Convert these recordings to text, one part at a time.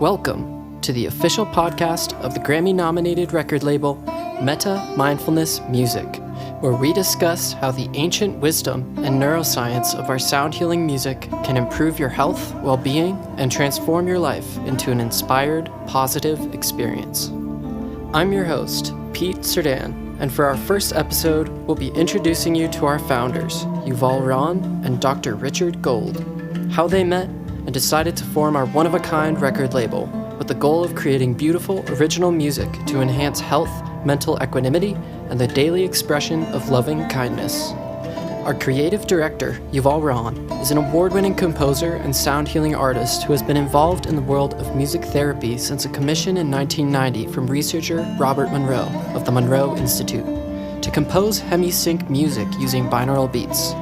Welcome to the official podcast of the Grammy-nominated record label Metta Mindfulness Music, where we discuss how the ancient wisdom and neuroscience of our sound healing music can improve your health, well-being, and transform your life into an inspired, positive experience. I'm your host, Pete Cerdan, and for our first episode, we'll be introducing you to our founders, Yuval Ron and Dr. Richard Gold, how they met and decided to form our one-of-a-kind record label with the goal of creating beautiful, original music to enhance health, mental equanimity, and the daily expression of loving kindness. Our creative director, Yuval Ron, is an award-winning composer and sound healing artist who has been involved in the world of music therapy since a commission in 1990 from researcher Robert Monroe of the Monroe Institute to compose hemisync music using binaural beats.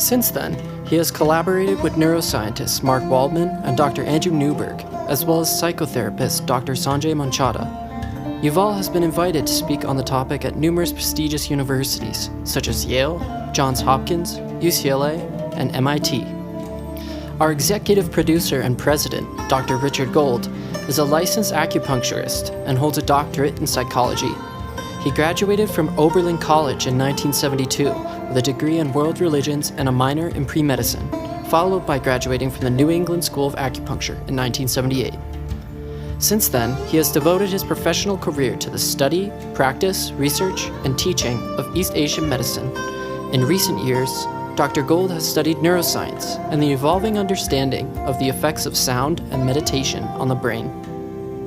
Since then, he has collaborated with neuroscientists Mark Waldman and Dr. Andrew Newberg, as well as psychotherapist Dr. Sanjay Manchada. Yuval has been invited to speak on the topic at numerous prestigious universities, such as Yale, Johns Hopkins, UCLA, and MIT. Our executive producer and president, Dr. Richard Gold, is a licensed acupuncturist and holds a doctorate in psychology. He graduated from Oberlin College in 1972 with a degree in world religions and a minor in pre-medicine, followed by graduating from the New England School of Acupuncture in 1978. Since then, he has devoted his professional career to the study, practice, research, and teaching of East Asian medicine. In recent years, Dr. Gold has studied neuroscience and the evolving understanding of the effects of sound and meditation on the brain.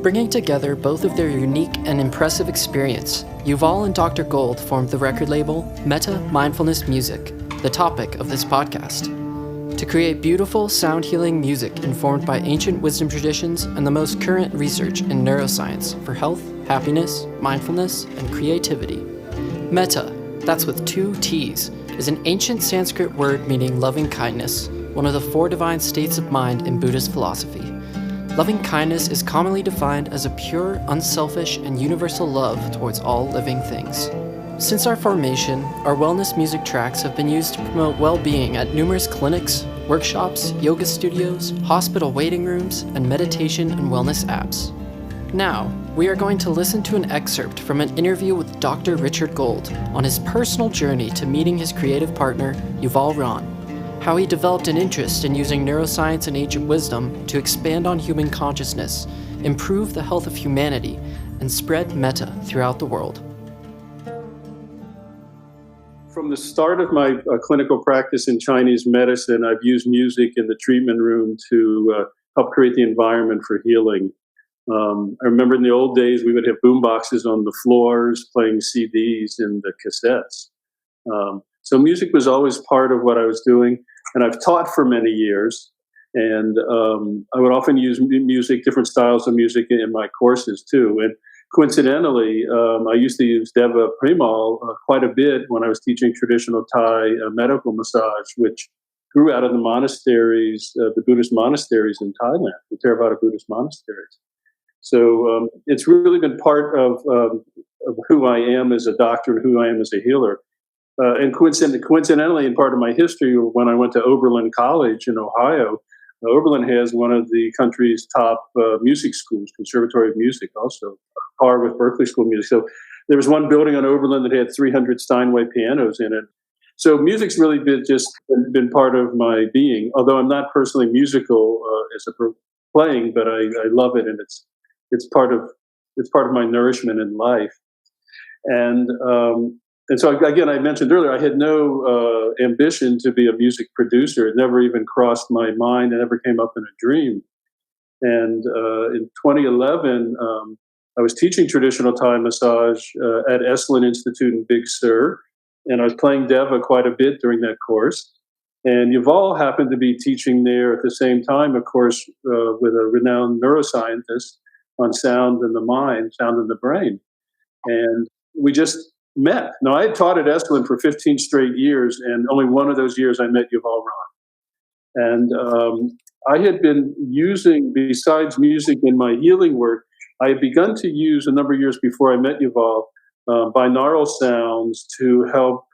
Bringing together both of their unique and impressive experience, Yuval and Dr. Gold formed the record label Metta Mindfulness Music, the topic of this podcast, to create beautiful sound healing music informed by ancient wisdom traditions and the most current research in neuroscience for health, happiness, mindfulness, and creativity. Metta, that's with 2 T's, is an ancient Sanskrit word meaning loving kindness, one of the 4 divine states of mind in Buddhist philosophy. Loving kindness is commonly defined as a pure, unselfish, and universal love towards all living things. Since our formation, our wellness music tracks have been used to promote well-being at numerous clinics, workshops, yoga studios, hospital waiting rooms, and meditation and wellness apps. Now, we are going to listen to an excerpt from an interview with Dr. Richard Gold on his personal journey to meeting his creative partner, Yuval Ron, how he developed an interest in using neuroscience and ancient wisdom to expand on human consciousness, improve the health of humanity, and spread metta throughout the world. From the start of my clinical practice in Chinese medicine, I've used music in the treatment room to help create the environment for healing. I remember in the old days, we would have boom boxes on the floors playing CDs and the cassettes. So music was always part of what I was doing, and I've taught for many years, and I would often use music, different styles of music in my courses too. And coincidentally, I used to use Deva Premal quite a bit when I was teaching traditional Thai medical massage, which grew out of the monasteries, the Buddhist monasteries in Thailand, the Theravada Buddhist monasteries. So it's really been part of who I am as a doctor and who I am as a healer. And coincidentally, in part of my history, when I went to Oberlin College in Ohio, Oberlin has one of the country's top music schools, Conservatory of Music, also par with Berklee School of Music. So there was one building on Oberlin that had 300 Steinway pianos in it. So music's really been part of my being, although I'm not personally musical as a playing, but I love it, and it's part of my nourishment in life. And so, again, I mentioned earlier, I had no ambition to be a music producer. It never even crossed my mind. It never came up in a dream. And in 2011, I was teaching traditional Thai massage at Esalen Institute in Big Sur, and I was playing Deva quite a bit during that course. And Yuval happened to be teaching there at the same time, of course, with a renowned neuroscientist on sound and the mind, sound and the brain. And we just met. Now, I had taught at Esalen for 15 straight years, and only one of those years I met Yuval Ron. And I had been using, besides music in my healing work, I had begun to use a number of years before I met Yuval, binaural sounds to help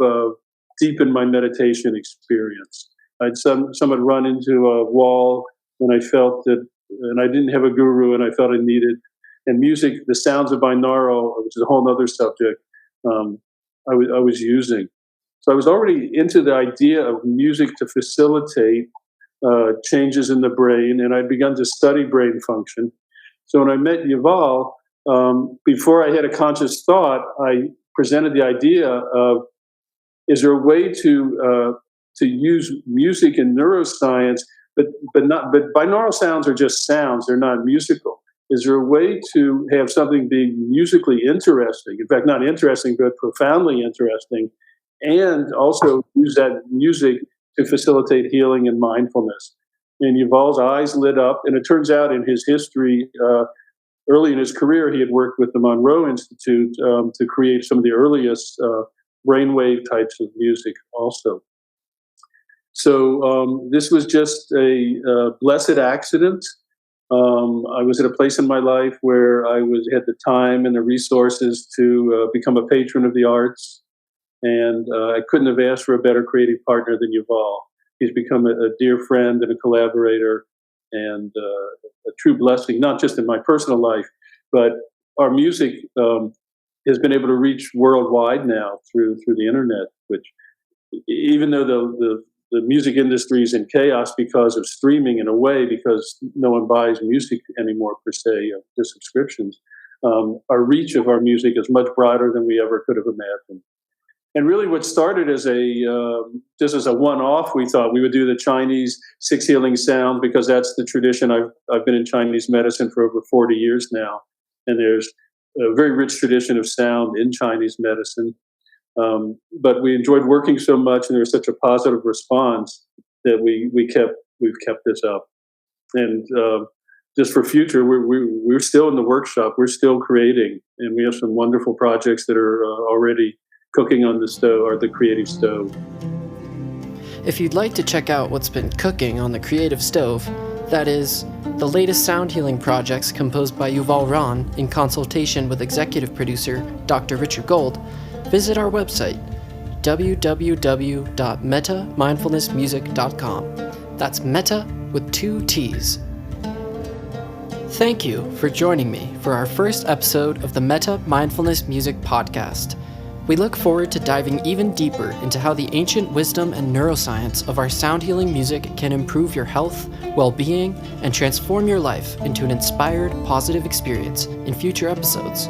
deepen my meditation experience. I'd somewhat run into a wall when I felt that and I didn't have a guru, and I felt I needed. And music, the sounds of binaural, which is a whole other subject, I was using. So I was already into the idea of music to facilitate changes in the brain, and I'd begun to study brain function. So when I met Yuval, before I had a conscious thought, I presented the idea of, is there a way to use music in neuroscience, but binaural sounds are just sounds; they're not musical. Is there a way to have something be musically interesting? In fact, not interesting, but profoundly interesting, and also use that music to facilitate healing and mindfulness. And Yuval's eyes lit up, and it turns out in his history, early in his career, he had worked with the Monroe Institute to create some of the earliest brainwave types of music also. So this was just a blessed accident. I was at a place in my life where I had the time and the resources to become a patron of the arts. And I couldn't have asked for a better creative partner than Yuval. He's become a dear friend and a collaborator, and a true blessing, not just in my personal life, but our music has been able to reach worldwide now through the internet, which, even though the music industry is in chaos because of streaming, in a way, because no one buys music anymore per se, the subscriptions, our reach of our music is much broader than we ever could have imagined. And really what started as just as a one-off, we thought we would do the Chinese 6 healing sounds, because that's the tradition. I've been in Chinese medicine for over 40 years now, and there's a very rich tradition of sound in Chinese medicine. But we enjoyed working so much, and there was such a positive response that we've kept this up. And just for future, we're still in the workshop. We're still creating, and we have some wonderful projects that are already cooking on the stove, or the creative stove. If you'd like to check out what's been cooking on the creative stove, that is, the latest sound healing projects composed by Yuval Ron in consultation with executive producer Dr. Richard Gold, visit our website, www.mettamindfulnessmusic.com. That's Metta with 2 T's. Thank you for joining me for our first episode of the Metta Mindfulness Music Podcast. We look forward to diving even deeper into how the ancient wisdom and neuroscience of our sound healing music can improve your health, well-being, and transform your life into an inspired, positive experience in future episodes.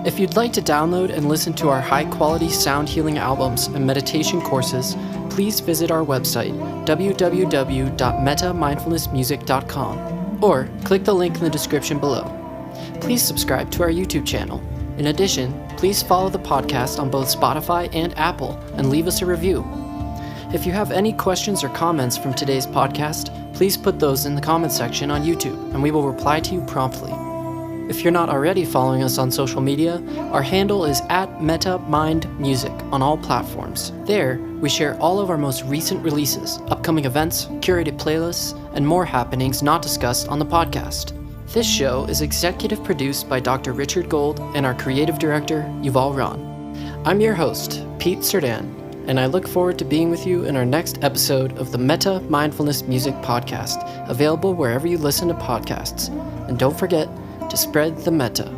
If you'd like to download and listen to our high-quality sound healing albums and meditation courses, please visit our website, www.mettamindfulnessmusic.com, or click the link in the description below. Please subscribe to our YouTube channel. In addition, please follow the podcast on both Spotify and Apple and leave us a review. If you have any questions or comments from today's podcast, please put those in the comments section on YouTube and we will reply to you promptly. If you're not already following us on social media, our handle is @MettaMindMusic on all platforms. There, we share all of our most recent releases, upcoming events, curated playlists, and more happenings not discussed on the podcast. This show is executive produced by Dr. Richard Gold and our creative director, Yuval Ron. I'm your host, Pete Cerdan, and I look forward to being with you in our next episode of the Metta Mindfulness Music Podcast, available wherever you listen to podcasts. And don't forget to spread the metta.